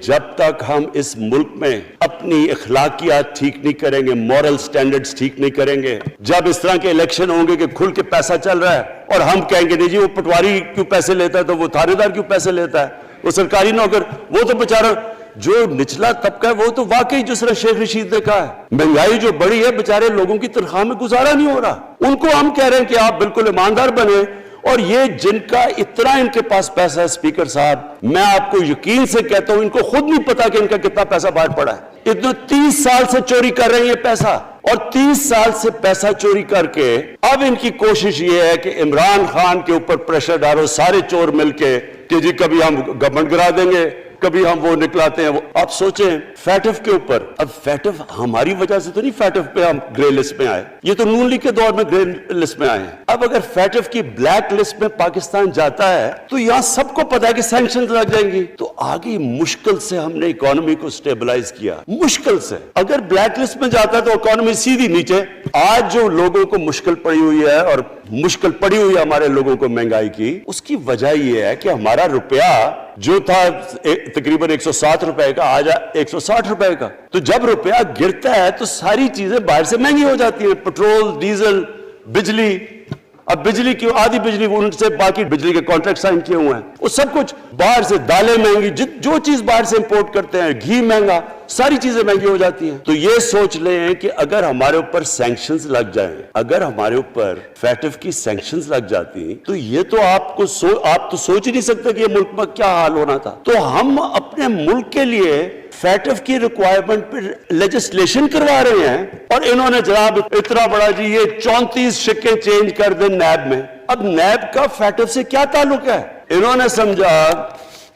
جب تک ہم اس ملک میں اپنی اخلاقیات ٹھیک نہیں کریں گے، مورل سٹینڈرڈز ٹھیک نہیں کریں گے، جب اس طرح کے الیکشن ہوں گے کہ کھل کے پیسہ چل رہا ہے اور ہم کہیں گے نہیں جی وہ پٹواری کیوں پیسے لیتا ہے تو وہ تھانے دار کیوں پیسے لیتا ہے، وہ سرکاری نوکر، وہ تو بیچارہ جو نچلا طبقہ ہے وہ تو واقعی جس طرح شیخ رشید نے کہا ہے مہنگائی جو بڑی ہے بیچارے لوگوں کی تنخواہ میں گزارا نہیں ہو رہا، ان کو ہم کہہ رہے ہیں کہ آپ بالکل ایماندار بنے، اور یہ جن کا اتنا ان کے پاس پیسہ ہے اسپیکر صاحب، میں آپ کو یقین سے کہتا ہوں ان کو خود نہیں پتا کہ ان کا کتنا پیسہ باہر پڑا ہے، اتنا 30 سال سے چوری کر رہے ہیں یہ پیسہ، اور 30 سال سے پیسہ چوری کر کے اب ان کی کوشش یہ ہے کہ عمران خان کے اوپر پریشر ڈالو سارے چور مل کے کہ جی کبھی ہم گورنمنٹ گرا دیں گے، کبھی ہم وہ نکلاتے ہیں وہ۔ آپ سوچیں فیٹف کے اوپر، اب فیٹف ہماری وجہ سے تو نہیں فیٹف پہ ہم گرے لسٹ میں آئے، یہ تو نون لیگ کے دور میں گرے لسٹ میں آئے ہیں، اب اگر فیٹف کی بلیک لسٹ میں پاکستان جاتا ہے تو یہاں سب کو پتا ہے کہ سینکشنز لگ جائیں گی، تو آگے مشکل سے ہم نے اکانومی کو سٹیبلائز کیا، مشکل سے، اگر بلیک لسٹ میں جاتا ہے تو اکانومی سیدھی نیچے۔ آج جو لوگوں کو مشکل پڑی ہوئی ہے اور مشکل پڑی ہوئی ہے ہمارے لوگوں کو مہنگائی کی، اس کی وجہ یہ ہے کہ ہمارا روپیہ جو تھا تقریباً 107 روپے کا آج 160 روپے کا، تو جب روپیہ گرتا ہے تو ساری چیزیں باہر سے مہنگی ہو جاتی ہیں، پٹرول، ڈیزل، بجلی۔ اب بجلی کی آدھی بجلی ان سے باقی بجلی کے کانٹریکٹ سائن کیے ہوئے ہیں، وہ سب کچھ باہر سے، دالیں مہنگی، جو چیز باہر سے امپورٹ کرتے ہیں، گھی مہنگا، ساری چیزیں مہنگی ہو جاتی ہیں۔ تو یہ سوچ لیں کہ اگر ہمارے اوپر سینکشنز لگ جائیں، اگر ہمارے اوپر فیٹف کی سینکشنز لگ جاتی تو یہ تو آپ تو سوچ ہی نہیں سکتے کہ یہ ملک میں کیا حال ہونا تھا۔ تو ہم اپنے ملک کے لیے فیٹف کی ریکوائرمنٹ پہ لیجسلیشن کروا رہے ہیں، اور انہوں نے جناب اتنا بڑا جی یہ 34 شکیں چینج کر دیں نیب میں۔ اب نیب کا فیٹف سے کیا تعلق ہے؟ انہوں نے سمجھا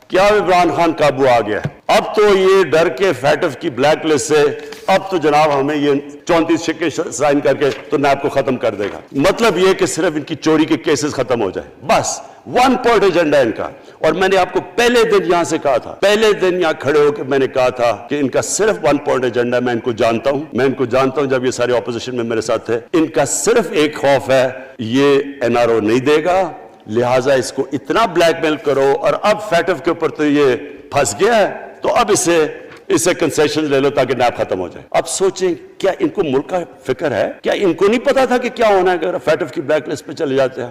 کیا عمران خان قابو آ گیا، اب تو یہ ڈر کے فیٹف کی بلیک لسٹ سے اب تو جناب ہمیں یہ 34 شکیں سائن کر کے تو نیب کو ختم کر دے گا، مطلب یہ کہ صرف ان کی چوری کے کیسز ختم ہو جائے، بس ون پوائنٹ ایجنڈا ان کا۔ اور میں نے آپ کو پہلے دن یہاں سے کہا تھا، پہلے دن یہاں کھڑے ہو کے میں نے کہا تھا کہ ان کا صرف ون پوائنٹ ایجنڈا، میں ان کو جانتا ہوں جب یہ سارے اپوزیشن میں میرے ساتھ تھے، ان کا صرف ایک خوف ہے یہ NRO نہیں دے گا، لہٰذا اس کو اتنا بلیک میل کرو، اور اب فیٹف کے اوپر تو یہ پھنس گیا ہے تو اب اسے کنسیشن لے لو تاکہ نیب ختم ہو جائے۔ اب سوچیں کیا ان کو ملک کا فکر ہے؟ کیا ان کو نہیں پتا تھا کہ کیا ہونا ہے اگر فیٹف کی بلیک لسٹ پہ چلے جاتے ہیں؟